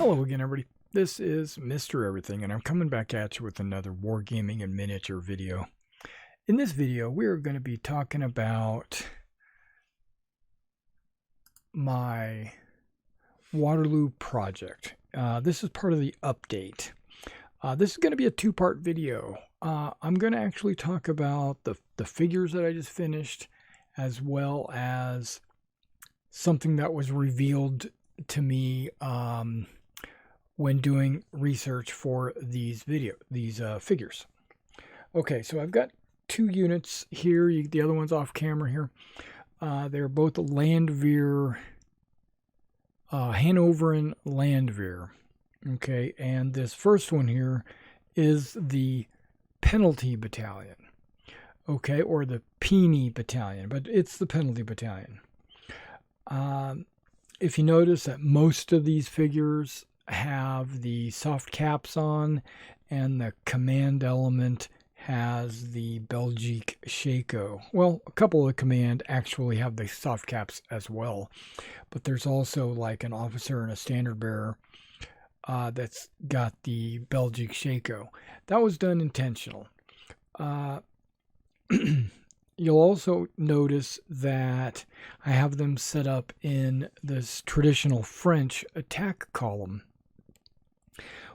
Hello again, everybody. This is Mr. Everything, and I'm coming back at you with another Wargaming and miniature video. In this video, we're going to be talking about my Waterloo project. This is part of the update. This is going to be a two-part video. I'm going to actually talk about the figures that I just finished, as well as something that was revealed to me when doing research for these figures. Okay, so I've got two units here. The other one's off camera here. They're both Landwehr, Hanover and Landwehr. Okay, and this first one here is the Penalty Battalion. Okay, or the Peony Battalion, but it's the Penalty Battalion. If you notice that most of these figures have the soft caps on, and the command element has the Belgique Shako. Well, a couple of the command actually have the soft caps as well, but there's also like an officer and a standard bearer that's got the Belgique Shako. That was done intentional. You'll also notice that I have them set up in this traditional French attack column.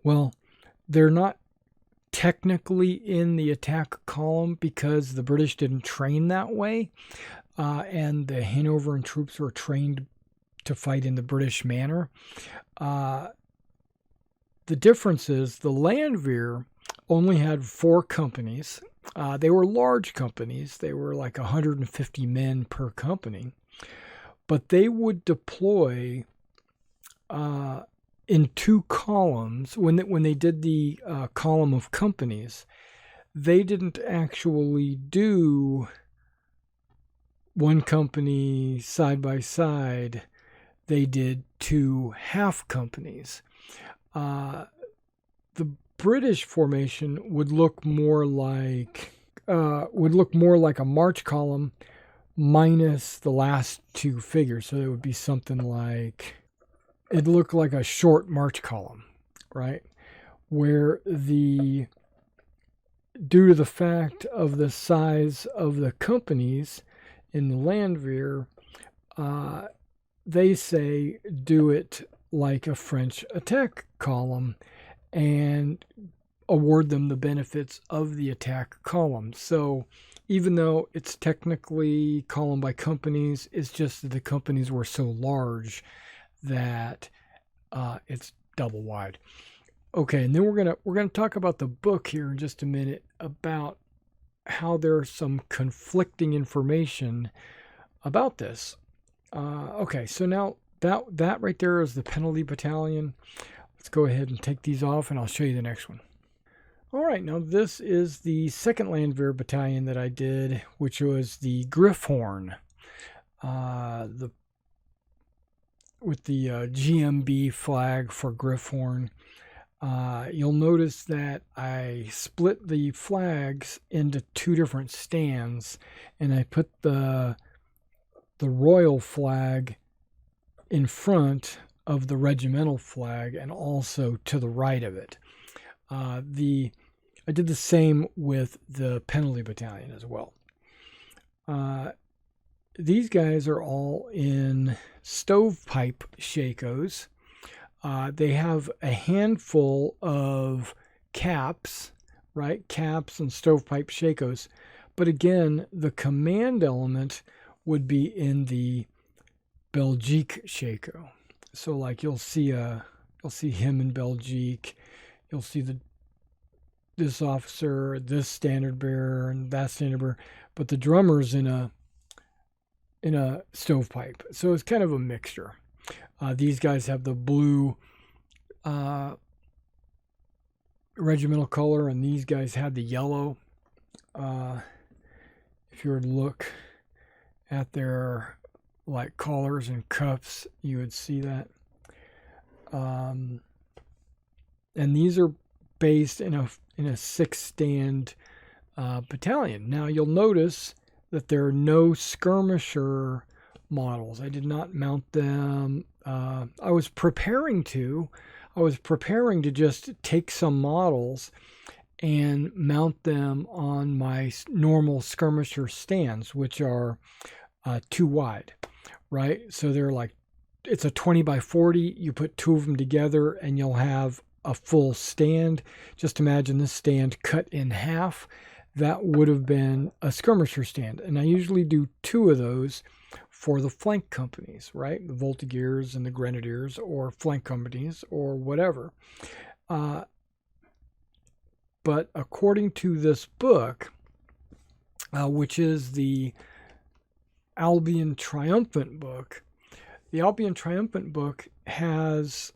Well, they're not technically in the attack column because the British didn't train that way, and the Hanoverian troops were trained to fight in the British manner. The difference is the Landwehr only had 4 companies. They were large companies. They were like 150 men per company. But they would deploy in 2 columns. When they did the column of companies, they didn't actually do one company side by side. They did 2 half companies. The British formation would look more like a march column minus the last 2 figures. So it would be something like, it'd look like a short march column, right? Where due to the fact of the size of the companies in the Landwehr, they say do it like a French attack column and award them the benefits of the attack column. So even though it's technically column by companies, it's just that the companies were so large that it's double wide. Okay, and then we're gonna talk about the book here in just a minute, about how there's some conflicting information about this. Okay, so now that right there is the Penalty Battalion. Let's go ahead and take these off, and I'll show you the next one. All right, now this is the 2nd Landwehr Battalion that I did, which was the Griffhorn, with the GMB flag for Griffhorn. You'll notice that I split the flags into 2 different stands, and I put the royal flag in front of the regimental flag and also to the right of it. I did the same with the Penalty Battalion as well. These guys are all in stovepipe Shakos. They have a handful of caps, right? Caps and stovepipe Shakos. But again, the command element would be in the Belgique Shako. So like you'll see him in Belgique. You'll see this officer, this standard bearer, and that standard bearer. But the drummer's in a stovepipe. So it's kind of a mixture. These guys have the blue regimental color, and these guys had the yellow. If you were to look at their like collars and cuffs, you would see that. And these are based in a 6-stand battalion. Now you'll notice that there are no skirmisher models. I did not mount them. I was preparing to just take some models and mount them on my normal skirmisher stands, which are 2 wide, right? So they're like, it's a 20 by 40. You put 2 of them together and you'll have a full stand. Just imagine this stand cut in half. That would have been a skirmisher stand. And I usually do 2 of those for the flank companies, right? The Voltigeurs and the Grenadiers, or flank companies, or whatever. But according to this book, which is the Albion Triumphant book, the Albion Triumphant book has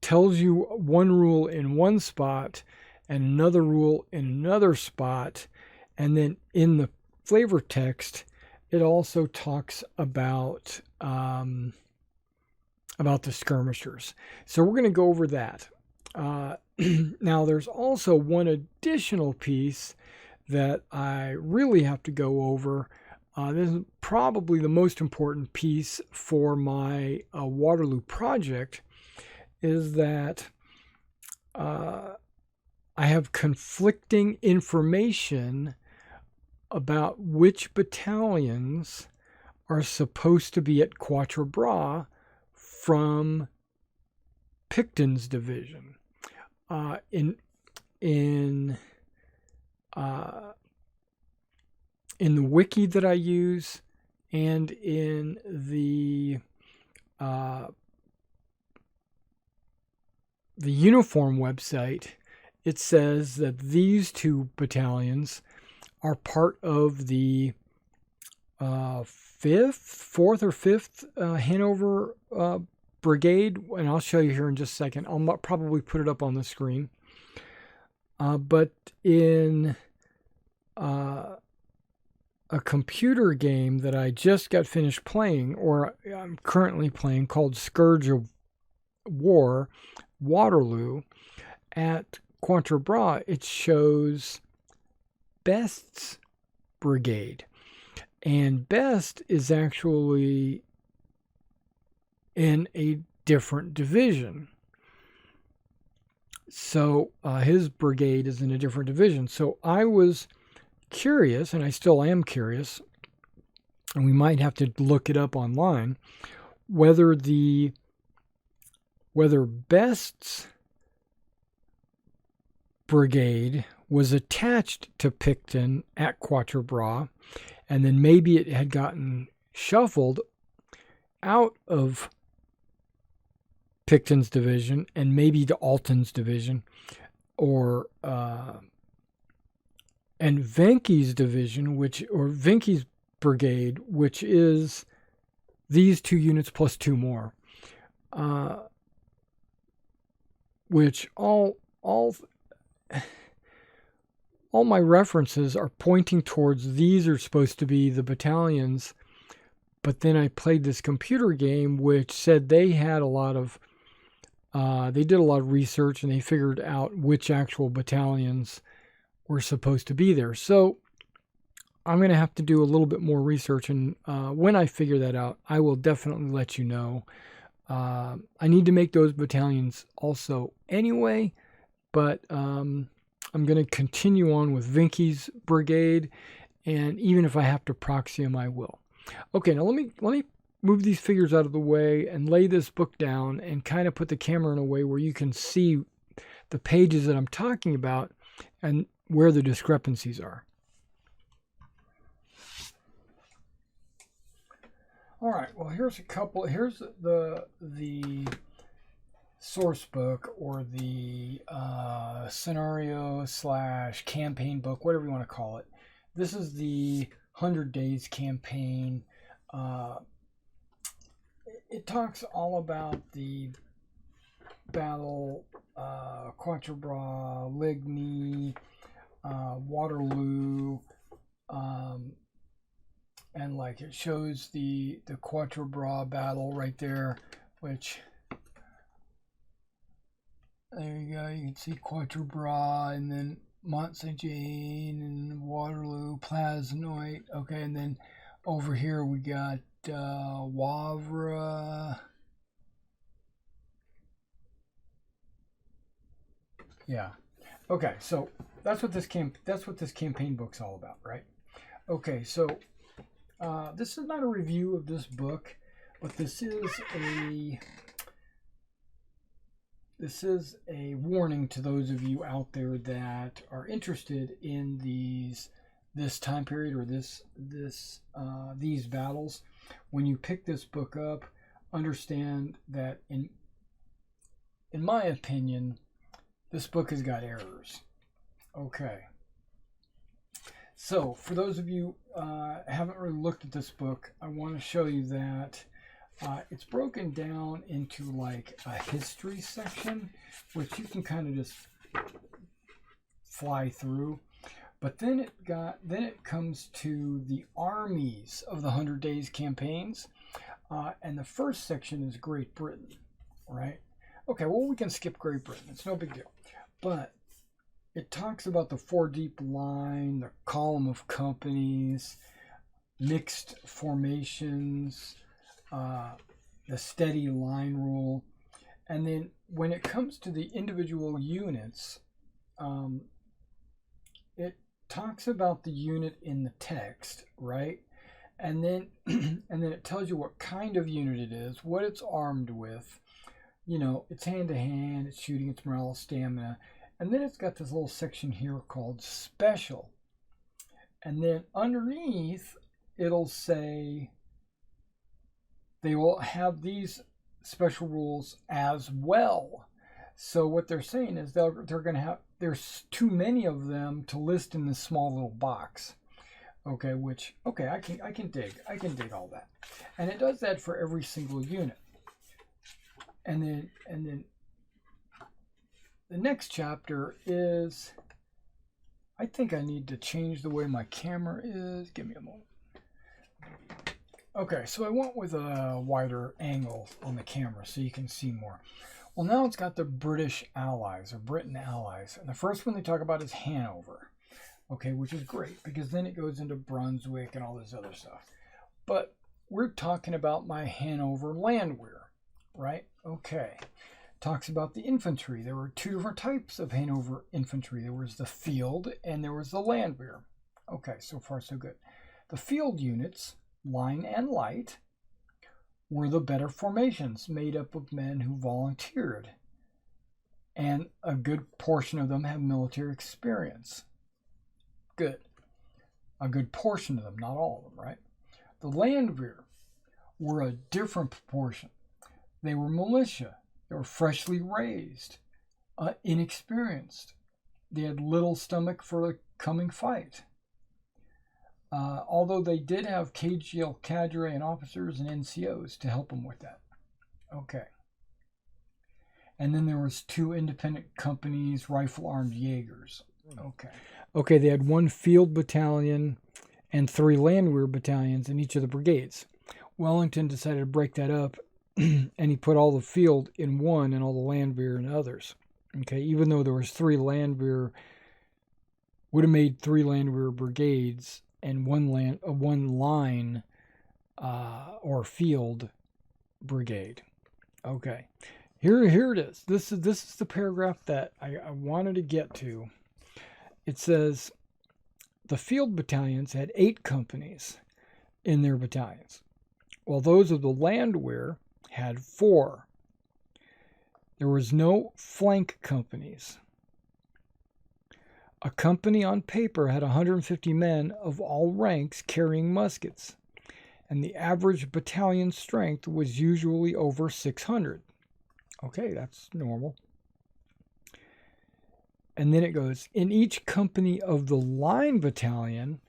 tells you one rule in one spot and another rule in another spot, and then in the flavor text, it also talks about the skirmishers. So we're going to go over that. Now, there's also one additional piece that I really have to go over. This is probably the most important piece for my Waterloo project, is that I have conflicting information about which battalions are supposed to be at Quatre Bras from Picton's division. In the wiki that I use, and in the uniform website, it says that these 2 battalions are part of the 4th or 5th Hanover Brigade, and I'll show you here in just a second. I'll probably put it up on the screen. But in a computer game that I just got finished playing, or I'm currently playing, called Scourge of War, Waterloo, at Quatre Bras, it shows Best's brigade. And Best is actually in a different division. So his brigade is in a different division. So I was curious, and I still am curious, and we might have to look it up online, whether Best's brigade was attached to Picton at Quatre Bras, and then maybe it had gotten shuffled out of Picton's division and maybe to Alton's division, or and Vinkys division, Vinkys brigade, which is these 2 units plus 2 more, which all my references are pointing towards these are supposed to be the battalions. But then I played this computer game which said they had a lot of they did a lot of research, and they figured out which actual battalions were supposed to be there. So I'm going to have to do a little bit more research, and when I figure that out, I will definitely let you know. I need to make those battalions also anyway, but I'm going to continue on with Vinkys Brigade, and even if I have to proxy them, I will. Okay, now let me move these figures out of the way and lay this book down and kind of put the camera in a way where you can see the pages that I'm talking about and where the discrepancies are. All right, well, here's the source book, or the scenario / campaign book, whatever you want to call it. This is the 100 Days campaign. It talks all about the battle, Quatre Bras, Ligny, Waterloo, and like it shows the Quatre Bras battle right there, which there you go, you can see Quatre Bras, and then Mont Saint Jean and Waterloo, Plasnoit, okay, and then Over here we got Wavra. Yeah. Okay, so that's what this campaign book's all about, right? Okay, so this is not a review of this book, but this is a warning to those of you out there that are interested in this time period or these battles. When you pick this book up, understand that in my opinion, this book has got errors. Okay. So for those of you haven't really looked at this book, I want to show you that it's broken down into like a history section, which you can kind of just fly through. But then it comes to the armies of the 100 Days campaigns, and the first section is Great Britain, right? Okay, well, we can skip Great Britain. It's no big deal. But it talks about the four deep line, the column of companies, mixed formations, the steady line rule. And then when it comes to the individual units, it talks about the unit in the text, right? And then it tells you what kind of unit it is, what it's armed with. You know, it's hand-to-hand, it's shooting, it's morale, stamina. And then it's got this little section here called Special. And then underneath, it'll say they will have these special rules as well. So what they're saying is they're going to have, there's too many of them to list in this small little box. Okay, I can dig all that. And it does that for every single unit. And then the next chapter is, I think I need to change the way my camera is. Give me a moment. Okay, so I went with a wider angle on the camera so you can see more. Well, now it's got the British allies, or Britain allies. And the first one they talk about is Hanover. Okay, which is great because then it goes into Brunswick and all this other stuff. But we're talking about my Hanover Landwehr, right? Okay. Talks about the infantry. There were two different types of Hanover infantry. There was the field and there was the Landwehr. Okay, so far so good. The field units, line and light, were the better formations made up of men who volunteered. And a good portion of them have military experience. Good. A good portion of them, not all of them, right? The Landwehr were a different proportion. They were militia. They were freshly raised, inexperienced. They had little stomach for the coming fight. Although they did have KGL cadre and officers and NCOs to help them with that. Okay. And then there was two independent companies, rifle-armed Jaegers. Okay. Okay, they had one field battalion and 3 Landwehr battalions in each of the brigades. Wellington decided to break that up, and he put all the field in one and all the Landwehr in others. Okay, even though there was 3 Landwehr, would have made 3 Landwehr brigades and one line or field brigade. Okay, here it is. This is the paragraph that I wanted to get to. It says the field battalions had 8 companies in their battalions, while those of the Landwehr had 4. There was no flank companies. A company on paper had 150 men of all ranks carrying muskets, and the average battalion strength was usually over 600. Okay, that's normal. And then it goes, in each company of the line battalion,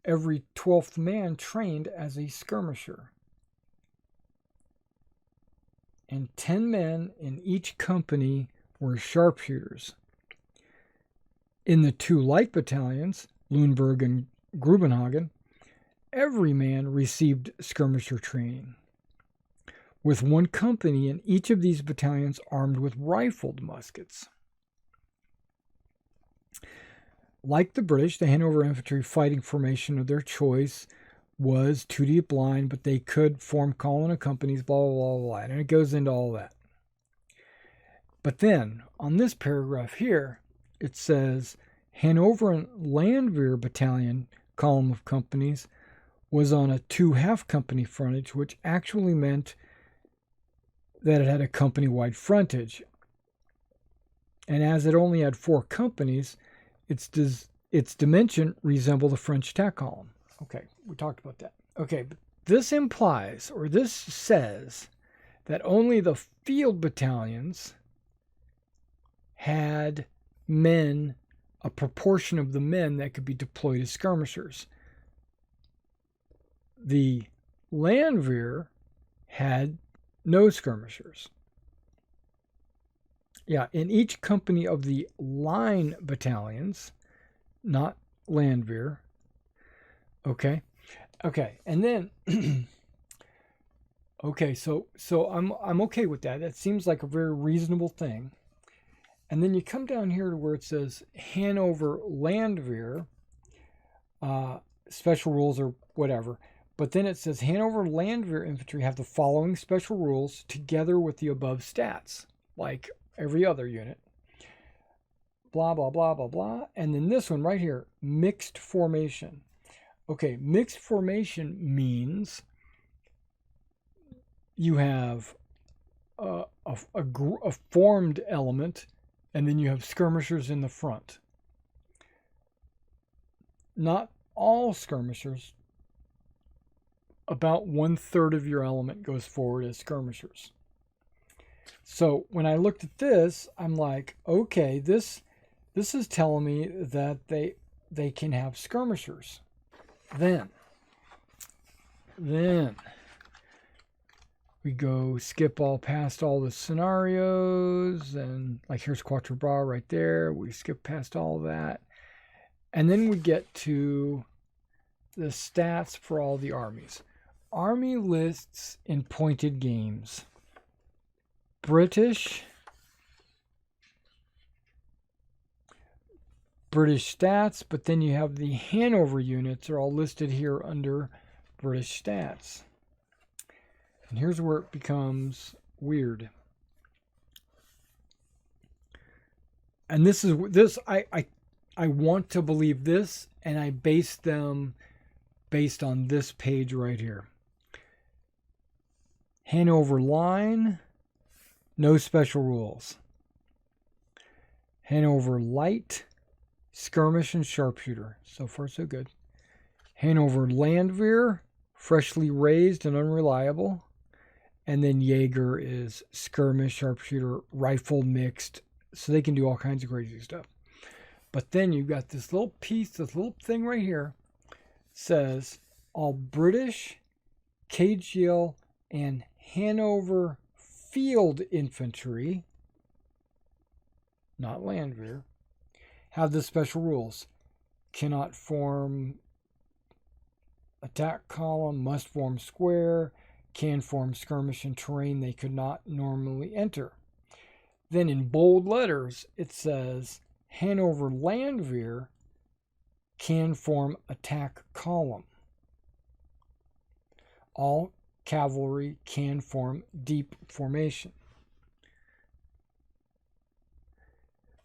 every 12th man trained as a skirmisher. And 10 men in each company were sharpshooters. In the 2 light battalions, Lüneburg and Grubenhagen, every man received skirmisher training, with 1 company in each of these battalions armed with rifled muskets. Like the British, the Hanover infantry fighting formation of their choice was too deep line, but they could form column of companies, blah, blah, blah, blah. And it goes into all that. But then on this paragraph here, it says Hanover and Landwehr battalion column of companies was on a 2.5 company frontage, which actually meant that it had a company-wide frontage. And as it only had 4 companies, its dimension resembled a French attack column. Okay, we talked about that. Okay, but this implies, or this says, that only the field battalions had men, a proportion of the men that could be deployed as skirmishers. The Landwehr had no skirmishers. Yeah, in each company of the line battalions, not Landwehr. Okay, and then okay, so I'm okay with that. That seems like a very reasonable thing. And then you come down here to where it says Hanover Landwehr, special rules or whatever. But then it says Hanover Landwehr infantry have the following special rules together with the above stats, like every other unit. Blah, blah, blah, blah, blah. And then this one right here, mixed formation. Okay, mixed formation means you have a formed element, and then you have skirmishers in the front. Not all skirmishers. About 1/3 of your element goes forward as skirmishers. So when I looked at this, I'm like, okay, this is telling me that they can have skirmishers. Then we go skip all past all the scenarios, and like here's Quatre Bras right there. We skip past all that. And then we get to the stats for all the armies. Army lists in pointed games. British stats, but then you have the Hanover units are all listed here under British stats. And here's where it becomes weird. And this I want to believe this, and I base them based on this page right here. Hanover line, no special rules. Hanover light, skirmish and sharpshooter. So far, so good. Hanover Landwehr, freshly raised and unreliable. And then Jaeger is skirmish, sharpshooter, rifle mixed. So they can do all kinds of crazy stuff. But then you've got this little piece, this little thing right here. Says all British, KGL, and Hanover field infantry, not Landwehr, have the special rules. Cannot form attack column, must form square, can form skirmish and terrain they could not normally enter. Then in bold letters, it says Hanover Landwehr can form attack column. All cavalry can form deep formation.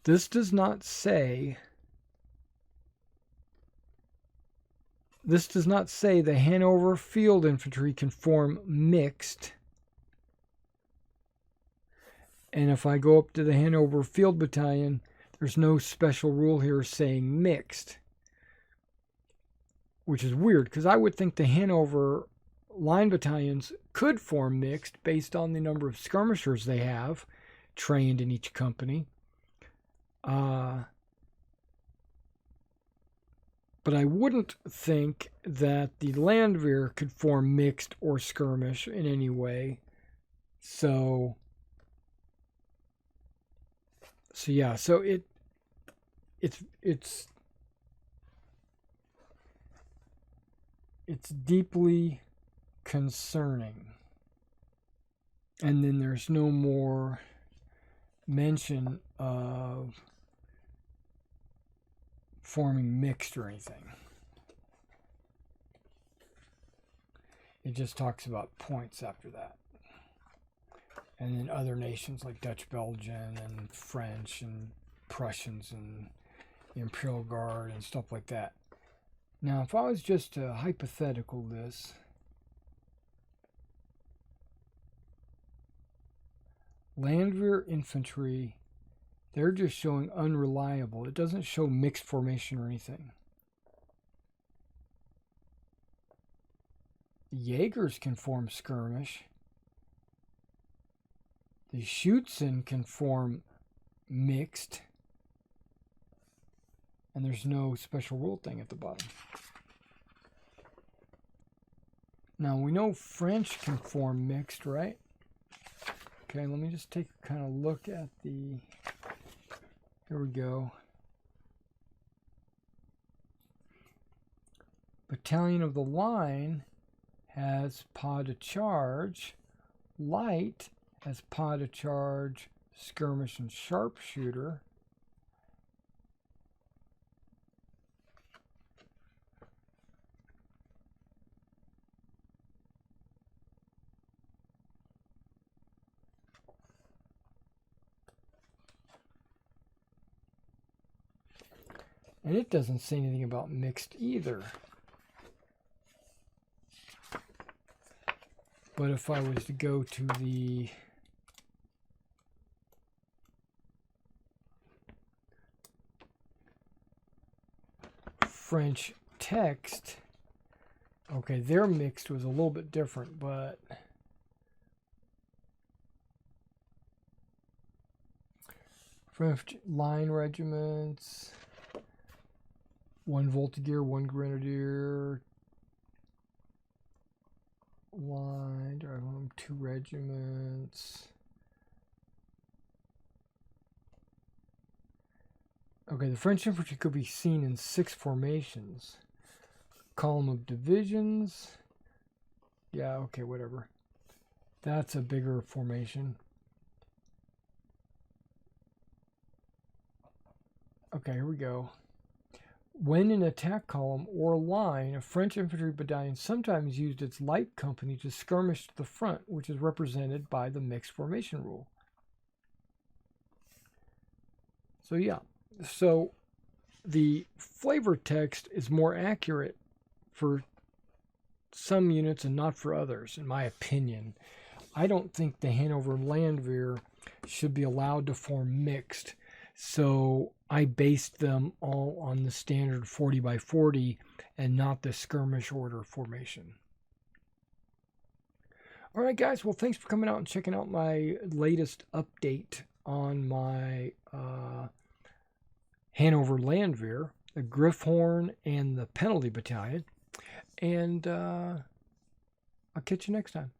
This does not say the Hanover field infantry can form mixed. And if I go up to the Hanover field battalion, there's no special rule here saying mixed, which is weird because I would think the Hanover line battalions could form mixed based on the number of skirmishers they have trained in each company. But I wouldn't think that the Landwehr could form mixed or skirmish in any way. So yeah, so it's deeply concerning. And then there's no more mention of forming mixed or anything. It just talks about points after that. And then other nations like Dutch Belgian and French and Prussians and the Imperial Guard and stuff like that. Now, if I was just to hypothetical this, Landwehr infantry, they're just showing unreliable. It doesn't show mixed formation or anything. The Jaegers can form skirmish. The Schutzen can form mixed. And there's no special rule thing at the bottom. Now we know French can form mixed, right? Okay, let me just take a kind of look at the... Here we go. Battalion of the Line has pas de charge. Light has pas de charge, skirmish, and sharpshooter. And it doesn't say anything about mixed either. But if I was to go to the French text, okay, their mixed was a little bit different, but French line regiments, 1 Voltigeur, 1 Grenadier, line, 2 regiments. Okay, the French infantry could be seen in 6 formations. Column of divisions. Yeah, okay, whatever. That's a bigger formation. Okay, here we go. When in attack column or line, a French infantry battalion sometimes used its light company to skirmish to the front, which is represented by the mixed formation rule. So yeah, so the flavor text is more accurate for some units and not for others, in my opinion. I don't think the Hanover Landwehr should be allowed to form mixed. So I based them all on the standard 40 by 40 and not the skirmish order formation. All right, guys. Well, thanks for coming out and checking out my latest update on my Hanover Landwehr, the Griffhorn, and the Penalty Battalion. And I'll catch you next time.